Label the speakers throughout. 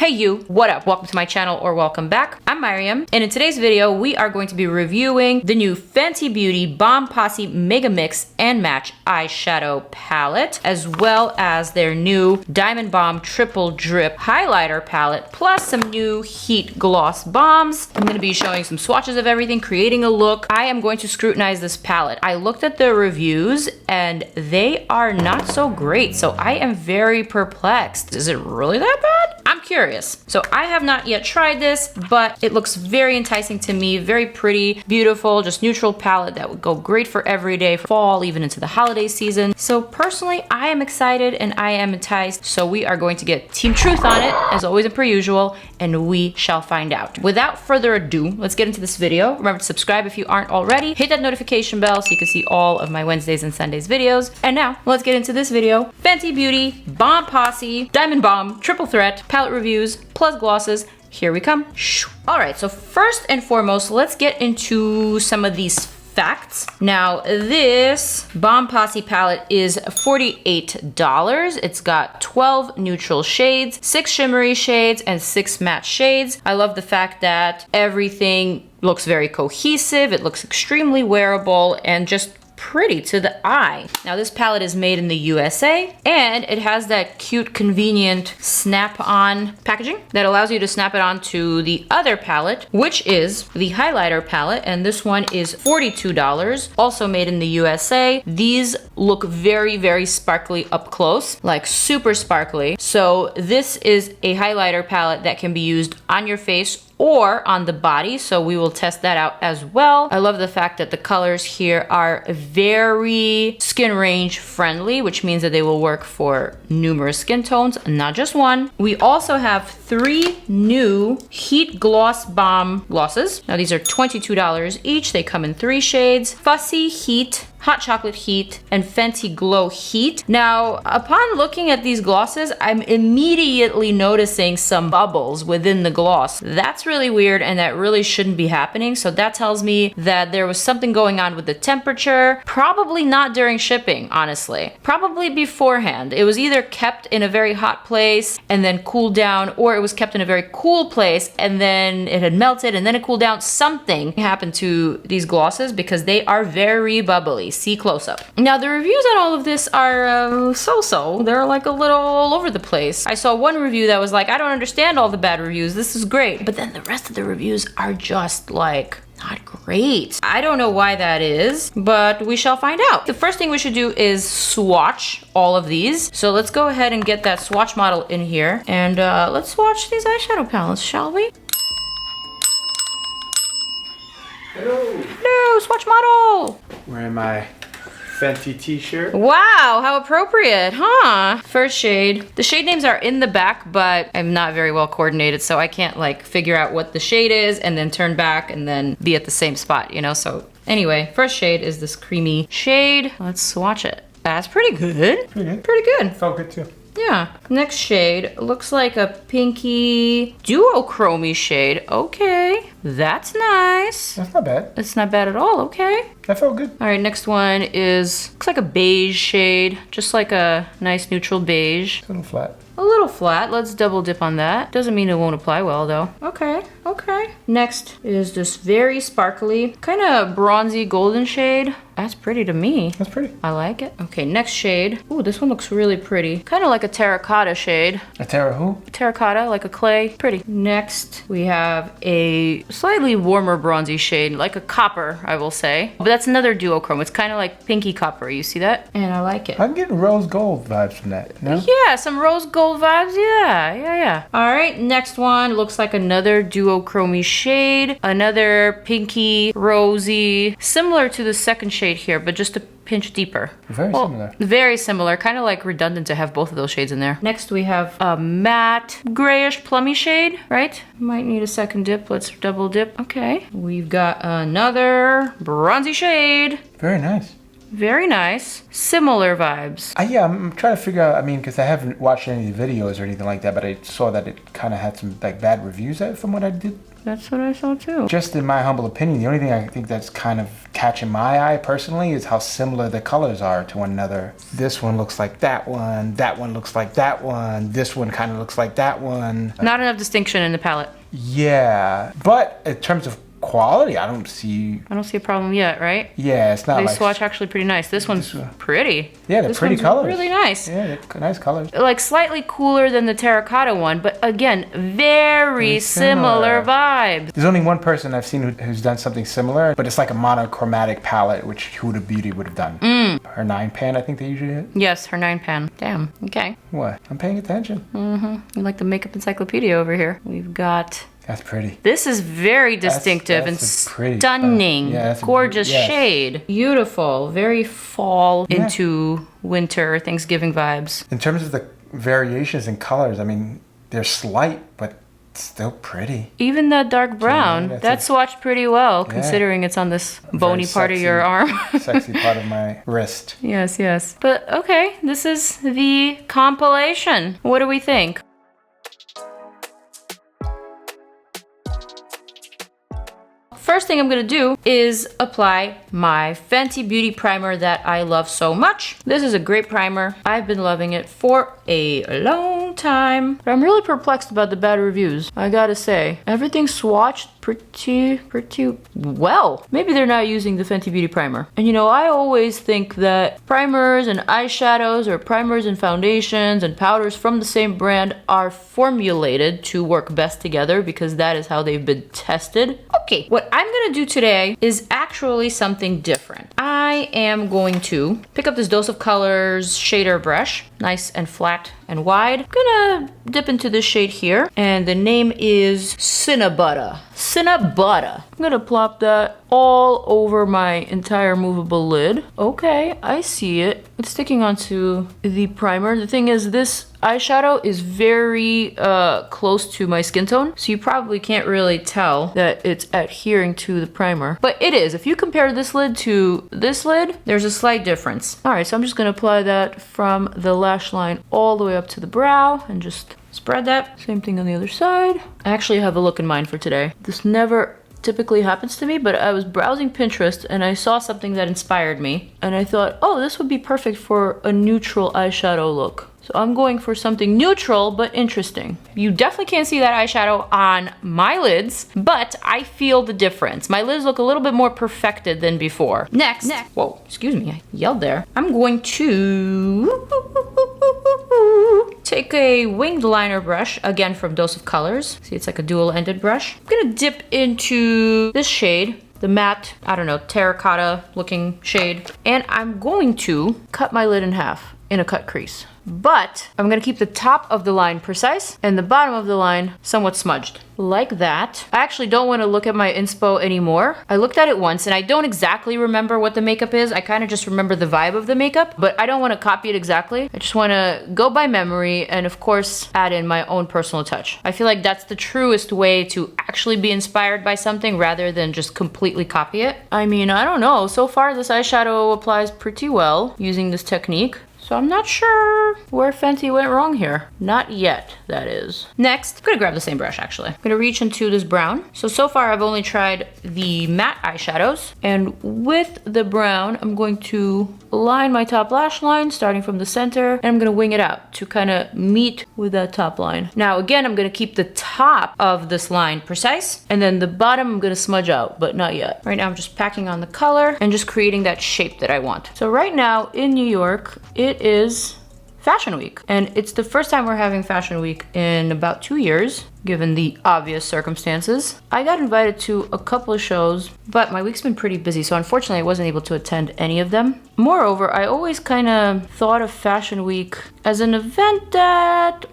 Speaker 1: Hey you, what up? Welcome to my channel or welcome back. I'm Maryam, and in today's video, we are going to be reviewing the new Fenty Beauty Balm Posse Mega Mix and Match eyeshadow palette, as well as their new Diamond Balm Triple Drip highlighter palette, plus some new heat gloss bombs. I'm going to be showing some swatches of everything, creating a look. I am going to scrutinize this palette. I looked at the reviews and they are not so great, so I am very perplexed. Is it really that bad? I'm curious. So I have not yet tried this, but it looks very enticing to me, very pretty, beautiful, just neutral palette that would go great for everyday, for fall, even into the holiday season. So personally, I am excited and I am enticed. So we are going to get Team Truth on it, as always and per usual, and we shall find out. Without further ado, let's get into this video. Remember to subscribe if you aren't already. Hit that notification bell so you can see all of my Wednesdays and Sundays videos. And now, let's get into this video. Fenty Beauty, Balm Posse, Diamond Balm, Triple Threat, palette reviews, plus glosses. Here we come. All right, so first and foremost, let's get into some of these facts. Now, this Balm Posse palette is $48. It's got 12 neutral shades, 6 shimmery shades, and 6 matte shades. I love the fact that everything looks very cohesive. It looks extremely wearable and just pretty to the eye. Now this palette is made in the USA and it has that cute, convenient snap-on packaging that allows you to snap it onto the other palette, which is the highlighter palette, and this one is $42, also made in the USA. These look very, very sparkly up close, like super sparkly. So this is a highlighter palette that can be used on your face or on the body, so we will test that out as well. I love the fact that the colors here are very skin range friendly, which means that they will work for numerous skin tones, not just one. We also have 3 new Heat Gloss Balm glosses. Now these are $22 each. They come in 3 shades: Fussy Heat, Hot Chocolate Heat, and Fenty Glow Heat. Now, upon looking at these glosses, I'm immediately noticing some bubbles within the gloss. That's really weird and that really shouldn't be happening. So that tells me that there was something going on with the temperature, probably not during shipping, honestly. Probably beforehand. It was either kept in a very hot place and then cooled down, or it was kept in a very cool place and then it had melted and then it cooled down. Something happened to these glosses because they are very bubbly. See close up. Now the reviews on all of this are so-so. They're like a little all over the place. I saw one review that was like, I don't understand all the bad reviews. This is great. But then the rest of the reviews are just like not great. I don't know why that is, but we shall find out. The first thing we should do is swatch all of these. So let's go ahead and get that swatch model in here and let's swatch these eyeshadow palettes, shall we?
Speaker 2: Hello!
Speaker 1: Hello, swatch model!
Speaker 2: Wearing my Fenty t-shirt.
Speaker 1: Wow, how appropriate, huh? First shade. The shade names are in the back, but I'm not very well coordinated, so I can't like figure out what the shade is and then turn back and then be at the same spot, you know? So anyway, first shade is this creamy shade. Let's swatch it. That's pretty good.
Speaker 2: Pretty good.
Speaker 1: Pretty good.
Speaker 2: Felt good too.
Speaker 1: Yeah. Next shade looks like a pinky duochrome shade. Okay, that's nice.
Speaker 2: That's not bad.
Speaker 1: It's not bad at all. Okay.
Speaker 2: That felt good.
Speaker 1: All right, next one is, looks like a beige shade, just like a nice neutral beige.
Speaker 2: It's a little flat.
Speaker 1: A little flat. Let's double dip on that. Doesn't mean it won't apply well though. Okay, okay. Next is this very sparkly, kind of bronzy golden shade. That's pretty to me.
Speaker 2: That's pretty.
Speaker 1: I like it. Okay, next shade. Ooh, this one looks really pretty. Kind of like a terracotta shade.
Speaker 2: A terra who?
Speaker 1: Terracotta, like a clay. Pretty. Next, we have a slightly warmer bronzy shade, like a copper, I will say. But that's another duochrome. It's kind of like pinky copper. You see that? And I like it.
Speaker 2: I'm getting rose gold vibes from that. No?
Speaker 1: Yeah, some rose gold vibes. Yeah. All right, next one looks like another duochrome shade. Another pinky, rosy, similar to the second shade here, but just a pinch deeper.
Speaker 2: Very similar.
Speaker 1: Very similar. Kind of like redundant to have both of those shades in there. Next we have a matte grayish plummy shade, right? Might need a second dip. Let's double dip. Okay. We've got another bronzy shade.
Speaker 2: Very nice.
Speaker 1: Very nice. Similar vibes.
Speaker 2: Yeah, I'm trying to figure out, I mean, because I haven't watched any of the videos or anything like that, but I saw that it kind of had some like bad reviews from what I did.
Speaker 1: That's what I saw too.
Speaker 2: Just in my humble opinion, the only thing I think that's kind of catching my eye personally is how similar the colors are to one another. This one looks like that one looks like that one, this one kind of looks like that one.
Speaker 1: Not enough distinction in the palette.
Speaker 2: Yeah, but in terms of quality, I don't see
Speaker 1: a problem yet, right?
Speaker 2: Yeah, it's not
Speaker 1: they
Speaker 2: like...
Speaker 1: swatch actually pretty nice. This one's pretty.
Speaker 2: Yeah, they're pretty colors.
Speaker 1: Really nice.
Speaker 2: Yeah, they're nice colors.
Speaker 1: Like slightly cooler than the terracotta one, but again, very similar vibes.
Speaker 2: There's only one person I've seen who's done something similar, but it's like a monochromatic palette, which Huda Beauty would have done. Her 9-pan, I think they usually hit.
Speaker 1: Yes, her 9-pan. Damn. Okay.
Speaker 2: What? I'm paying attention.
Speaker 1: You like the makeup encyclopedia over here. We've got...
Speaker 2: That's pretty.
Speaker 1: This is very distinctive and stunning. Gorgeous shade. Beautiful. Very fall into winter, Thanksgiving vibes.
Speaker 2: In terms of the variations in colors, I mean, they're slight, but still pretty.
Speaker 1: Even that dark brown, that's swatched pretty well, considering it's on this bony part of your arm.
Speaker 2: Sexy part of my wrist.
Speaker 1: Yes, yes. But okay, this is the compilation. What do we think? First thing I'm gonna do is apply my Fenty Beauty primer that I love so much. This is a great primer. I've been loving it for a long time, but I'm really perplexed about the bad reviews. I gotta say, everything's swatched pretty well. Maybe they're not using the Fenty Beauty primer. And you know, I always think that primers and eyeshadows or primers and foundations and powders from the same brand are formulated to work best together because that is how they've been tested. Okay, what I'm gonna do today is actually something different. I am going to pick up this Dose of Colors shader brush, nice and flat and wide. I'm gonna dip into this shade here, and the name is Cinnabutta. Cinnabutta. I'm gonna plop that all over my entire movable lid. Okay, I see it. It's sticking onto the primer. The thing is, this eyeshadow is very close to my skin tone, so you probably can't really tell that it's adhering to the primer. But it is. If you compare this lid to this lid, there's a slight difference. All right, so I'm just gonna apply that from the lash line all the way up to the brow and just spread that. Same thing on the other side. I actually have a look in mind for today. This never typically happens to me, but I was browsing Pinterest and I saw something that inspired me, and I thought, oh, this would be perfect for a neutral eyeshadow look. So I'm going for something neutral but interesting. You definitely can't see that eyeshadow on my lids, but I feel the difference. My lids look a little bit more perfected than before. Next. Whoa, excuse me, I yelled there. I'm going to take a winged liner brush, again from Dose of Colors. See, it's like a dual-ended brush. I'm gonna dip into this shade, the matte, I don't know, terracotta looking shade. And I'm going to cut my lid in half in a cut crease. But I'm gonna keep the top of the line precise and the bottom of the line somewhat smudged. Like that. I actually don't wanna look at my inspo anymore. I looked at it once and I don't exactly remember what the makeup is. I kinda just remember the vibe of the makeup, but I don't wanna copy it exactly. I just wanna go by memory and of course add in my own personal touch. I feel like that's the truest way to actually be inspired by something rather than just completely copy it. I mean, I don't know. So far this eyeshadow applies pretty well using this technique. So I'm not sure where Fenty went wrong here. Not yet, that is. Next, I'm gonna grab the same brush actually. I'm gonna reach into this brown. So far I've only tried the matte eyeshadows, and with the brown, I'm going to line my top lash line starting from the center, and I'm gonna wing it out to kind of meet with that top line. Now again, I'm gonna keep the top of this line precise, and then the bottom I'm gonna smudge out, but not yet. Right now I'm just packing on the color and just creating that shape that I want. So right now in New York, it is Fashion Week, and it's the first time we're having Fashion Week in about 2 years, given the obvious circumstances. I got invited to a couple of shows, but my week's been pretty busy, so unfortunately I wasn't able to attend any of them. Moreover, I always kind of thought of Fashion Week as an event that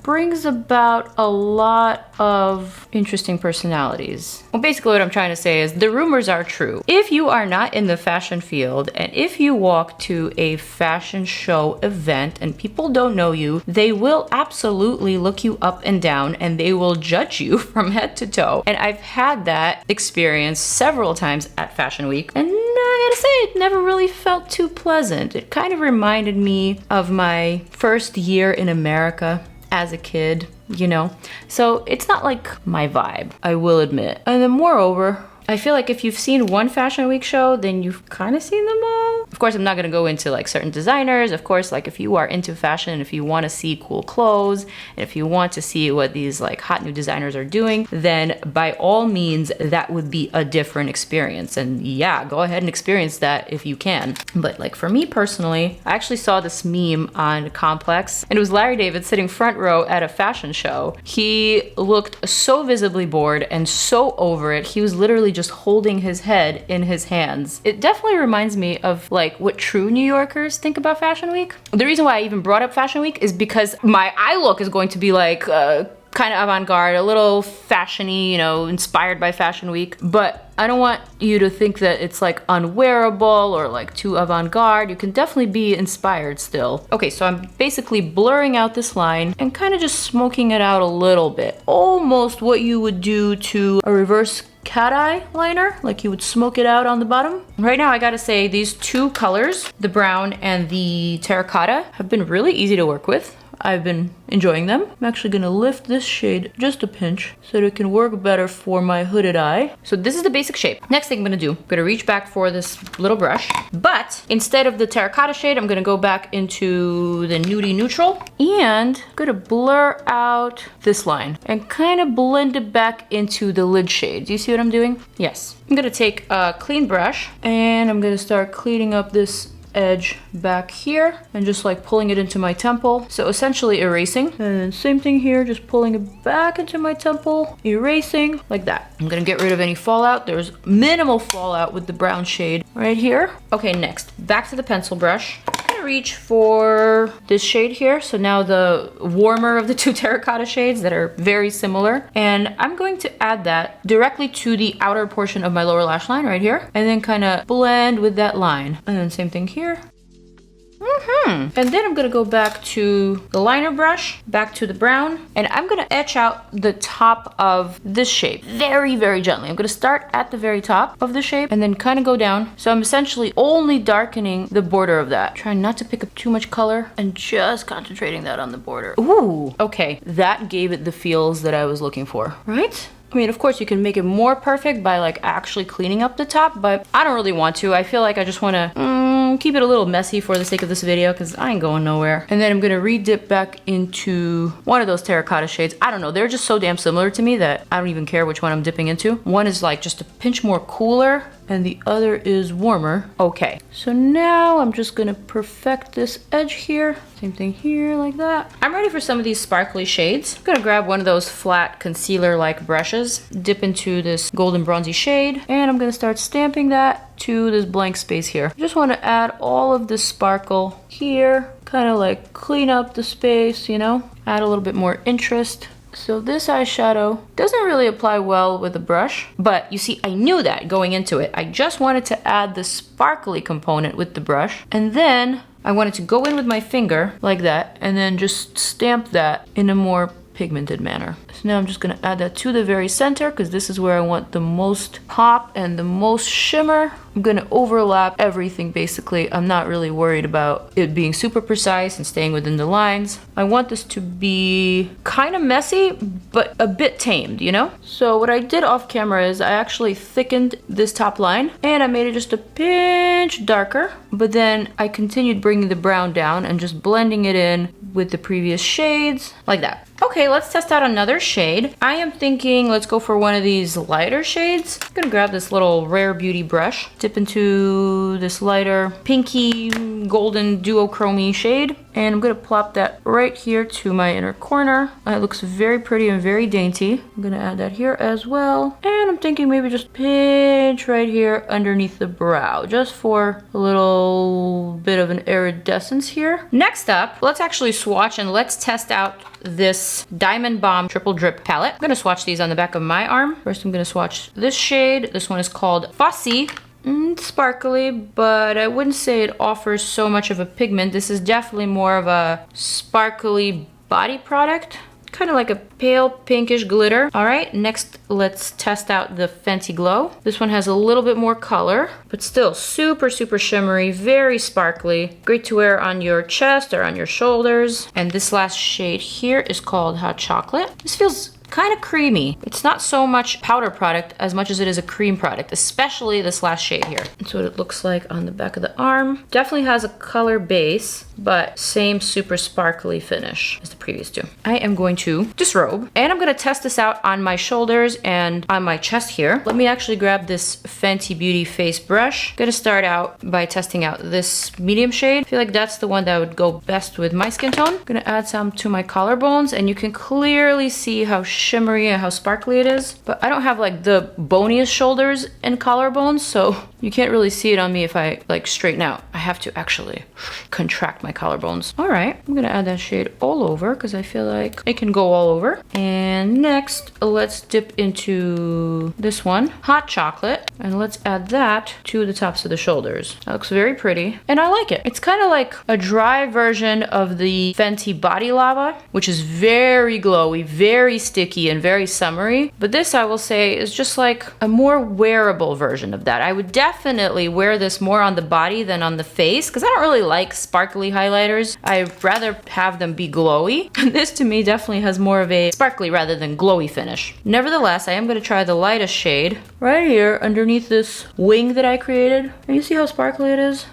Speaker 1: brings about a lot of interesting personalities. Well, basically what I'm trying to say is the rumors are true. If you are not in the fashion field, and if you walk to a fashion show event and people don't know you, they will absolutely look you up and down and they will judge you from head to toe. And I've had that experience several times at Fashion Week, and I gotta say, it never really felt too pleasant. It kind of reminded me of my first year in America as a kid, you know? So it's not like my vibe, I will admit. And then moreover, I feel like if you've seen one Fashion Week show, then you've kind of seen them all. Of course, I'm not gonna go into like certain designers. Of course, like if you are into fashion and if you want to see cool clothes and if you want to see what these like hot new designers are doing, then by all means, that would be a different experience. And yeah, go ahead and experience that if you can. But like for me personally, I actually saw this meme on Complex and it was Larry David sitting front row at a fashion show. He looked so visibly bored and so over it. He was literally just holding his head in his hands. It definitely reminds me of like what true New Yorkers think about Fashion Week. The reason why I even brought up Fashion Week is because my eye look is going to be like kind of avant-garde, a little fashion-y, you know, inspired by Fashion Week. But I don't want you to think that it's like unwearable or like too avant-garde. You can definitely be inspired still. Okay, so I'm basically blurring out this line and kind of just smoking it out a little bit. Almost what you would do to a reverse cat eye liner, like you would smoke it out on the bottom. Right now, I gotta say these two colors, the brown and the terracotta, have been really easy to work with. I've been enjoying them. I'm actually gonna lift this shade just a pinch so that it can work better for my hooded eye. So this is the basic shape. Next thing I'm gonna do, I'm gonna reach back for this little brush, but instead of the terracotta shade, I'm gonna go back into the nudie neutral and I'm gonna blur out this line and kind of blend it back into the lid shade. Do you see what I'm doing? Yes. I'm gonna take a clean brush and I'm gonna start cleaning up this edge back here and just like pulling it into my temple. So essentially erasing. And then same thing here, just pulling it back into my temple, erasing like that. I'm gonna get rid of any fallout. There's minimal fallout with the brown shade right here. Okay, next, back to the pencil brush. I'm gonna reach for this shade here. So now the warmer of the two terracotta shades that are very similar. And I'm going to add that directly to the outer portion of my lower lash line right here. And then kind of blend with that line. And then same thing here. And then I'm gonna go back to the liner brush, back to the brown, and I'm gonna etch out the top of this shape very, very gently. I'm gonna start at the very top of the shape and then kind of go down. So I'm essentially only darkening the border of that. Trying not to pick up too much color and just concentrating that on the border. Ooh, okay. That gave it the feels that I was looking for, right? I mean, of course, you can make it more perfect by like actually cleaning up the top, but I don't really want to. I feel like I just want to keep it a little messy for the sake of this video because I ain't going nowhere. And then I'm gonna re-dip back into one of those terracotta shades. I don't know, they're just so damn similar to me that I don't even care which one I'm dipping into. One is like just a pinch more cooler and the other is warmer. Okay, so now I'm just gonna perfect this edge here. Same thing here, like that. I'm ready for some of these sparkly shades. I'm gonna grab one of those flat concealer-like brushes, dip into this golden bronzy shade, and I'm gonna start stamping that to this blank space here. I just wanna add all of this sparkle here, kind of like clean up the space, you know? Add a little bit more interest. So this eyeshadow doesn't really apply well with a brush, but you see, I knew that going into it. I just wanted to add the sparkly component with the brush, and then I wanted to go in with my finger like that, and then just stamp that in a more pigmented manner. So now I'm just gonna add that to the very center because this is where I want the most pop and the most shimmer. I'm gonna overlap everything basically. I'm not really worried about it being super precise and staying within the lines. I want this to be kind of messy, but a bit tamed, you know? So what I did off camera is I actually thickened this top line and I made it just a pinch darker, but then I continued bringing the brown down and just blending it in with the previous shades like that. Okay, let's test out another shade. I am thinking let's go for one of these lighter shades. I'm gonna grab this little Rare Beauty brush, dip into this lighter pinky golden duochrome shade, and I'm gonna plop that right here to my inner corner. It looks very pretty and very dainty. I'm gonna add that here as well. And I'm thinking maybe just pinch right here underneath the brow, just for a little bit of an iridescence here. Next up, let's actually swatch and let's test out this Diamond Balm Triple Drip palette. I'm gonna swatch these on the back of my arm. First, I'm gonna swatch this shade. This one is called Posse. It's sparkly, but I wouldn't say it offers so much of a pigment. This is definitely more of a sparkly body product. Kind of like a pale pinkish glitter. All right, next let's test out the Fenty Glow. This one has a little bit more color, but still super, super shimmery, very sparkly. Great to wear on your chest or on your shoulders. And this last shade here is called Hot Chocolate. This feels kind of creamy. It's not so much powder product as much as it is a cream product, especially this last shade here. That's what it looks like on the back of the arm. Definitely has a color base, but same super sparkly finish as the previous two. I am going to disrobe, and I'm gonna test this out on my shoulders and on my chest here. Let me actually grab this Fenty Beauty face brush. Gonna start out by testing out this medium shade. I feel like that's the one that would go best with my skin tone. Gonna add some to my collarbones, and you can clearly see how shimmery and how sparkly it is. But I don't have like the boniest shoulders and collarbones, so you can't really see it on me if I like straighten out. I have to actually contract my collarbones. All right, I'm gonna add that shade all over because I feel like it can go all over. And next, let's dip into this one, hot chocolate, and let's add that to the tops of the shoulders. That looks very pretty, and I like it. It's kind of like a dry version of the Fenty Body Lava, which is very glowy, very sticky, and very summery. But this, I will say, is just like a more wearable version of that. I would definitely wear this more on the body than on the face because I don't really like sparkly highlighters. I'd rather have them be glowy. This to me definitely has more of a sparkly rather than glowy finish. Nevertheless, I am going to try the lightest shade right here underneath this wing that I created. And you see how sparkly it is?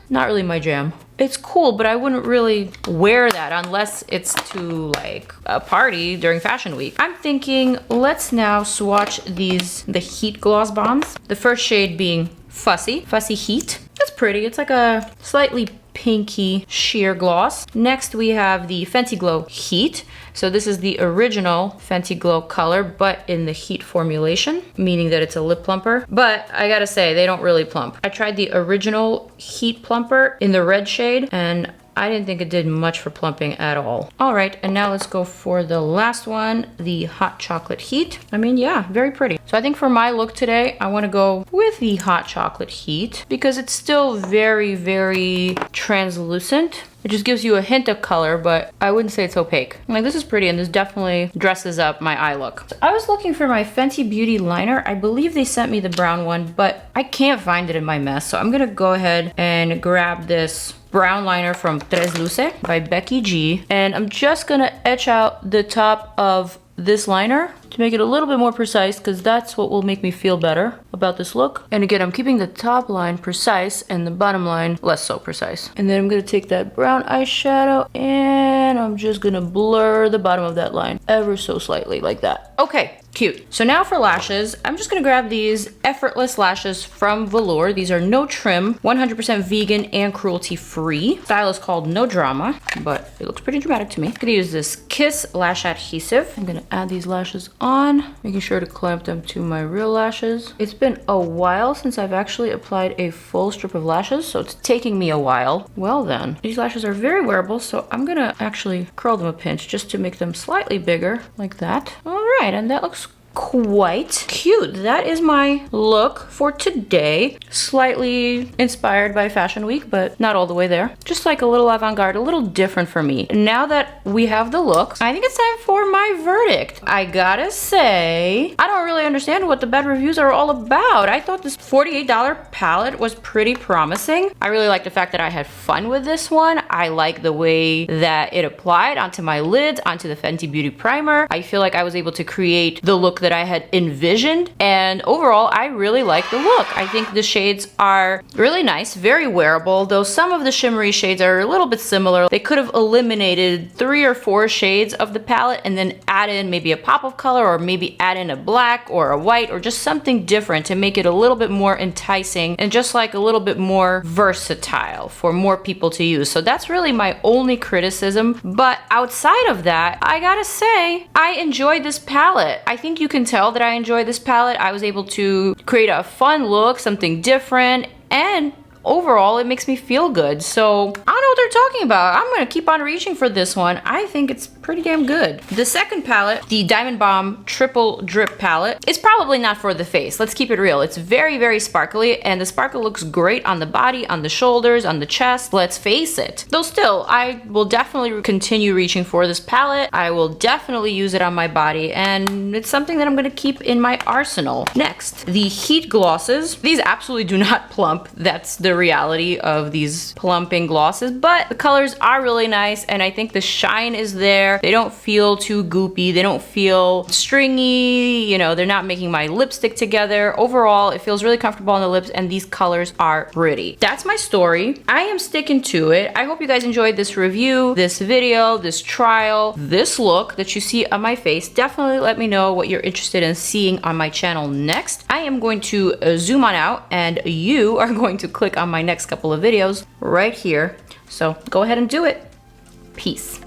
Speaker 1: Not really my jam. It's cool, but I wouldn't really wear that unless it's to like a party during fashion week. I'm thinking let's now swatch the Heat Gloss Bombs. The first shade being Fussy Heat. That's pretty. It's like a slightly pinky sheer gloss. Next we have the Fenty Glow Heat. So this is the original Fenty Glow color, but in the heat formulation, meaning that it's a lip plumper. But I gotta say, they don't really plump. I tried the original Heat Plumper in the red shade, and I didn't think it did much for plumping at all. All right, and now let's go for the last one, the Hot Chocolate Heat. I mean, yeah, very pretty. So I think for my look today, I wanna go with the Hot Chocolate Heat because it's still very, very translucent. It just gives you a hint of color, but I wouldn't say it's opaque. Like, this is pretty, and this definitely dresses up my eye look. So I was looking for my Fenty Beauty liner. I believe they sent me the brown one, but I can't find it in my mess. So I'm gonna go ahead and grab this brown liner from Tres Luce by Becky G. And I'm just gonna etch out the top of this liner to make it a little bit more precise because that's what will make me feel better about this look. And again, I'm keeping the top line precise and the bottom line less so precise. And then I'm gonna take that brown eyeshadow and I'm just gonna blur the bottom of that line ever so slightly like that. Okay, cute. So now for lashes, I'm just gonna grab these Effortless lashes from VELOUR. These are no trim, 100% vegan and cruelty free. Style is called No Drama, but it looks pretty dramatic to me. I'm gonna use this Kiss lash adhesive. I'm gonna add these lashes on, making sure to clamp them to my real lashes. It's been a while since I've actually applied a full strip of lashes, so it's taking me a while. Well then, these lashes are very wearable, so I'm gonna actually curl them a pinch just to make them slightly bigger, like that. All right, and that looks quite cute. That is my look for today. Slightly inspired by Fashion Week, but not all the way there. Just like a little avant-garde, a little different for me. Now that we have the look, I think it's time for my verdict. I gotta say, I don't really understand what the bad reviews are all about. I thought this $48 palette was pretty promising. I really like the fact that I had fun with this one. I like the way that it applied onto my lids, onto the Fenty Beauty primer. I feel like I was able to create the look that I had envisioned, and overall I really like the look. I think the shades are really nice, very wearable, though some of the shimmery shades are a little bit similar. They could have eliminated 3 or 4 shades of the palette and then add in maybe a pop of color, or maybe add in a black or a white or just something different to make it a little bit more enticing and just like a little bit more versatile for more people to use. So that's really my only criticism, but outside of that, I gotta say I enjoyed this palette. I think you can tell that I enjoy this palette. I was able to create a fun look, something different, and overall it makes me feel good. So I don't know what they're talking about. I'm gonna keep on reaching for this one. I think it's pretty damn good. The second palette, the Diamond Balm Triple Drip palette, is probably not for the face. Let's keep it real. It's very, very sparkly, and the sparkle looks great on the body, on the shoulders, on the chest. Let's face it. Though still, I will definitely continue reaching for this palette. I will definitely use it on my body, and it's something that I'm gonna keep in my arsenal. Next, the Heat Glosses. These absolutely do not plump. That's the reality of these plumping glosses, but the colors are really nice, and I think the shine is there. They don't feel too goopy. They don't feel stringy. You know, they're not making my lipstick together. Overall, it feels really comfortable on the lips, and these colors are pretty. That's my story. I am sticking to it. I hope you guys enjoyed this review, this video, this trial, this look that you see on my face. Definitely let me know what you're interested in seeing on my channel next. I am going to zoom on out, and you are going to click on my next couple of videos right here. So go ahead and do it. Peace.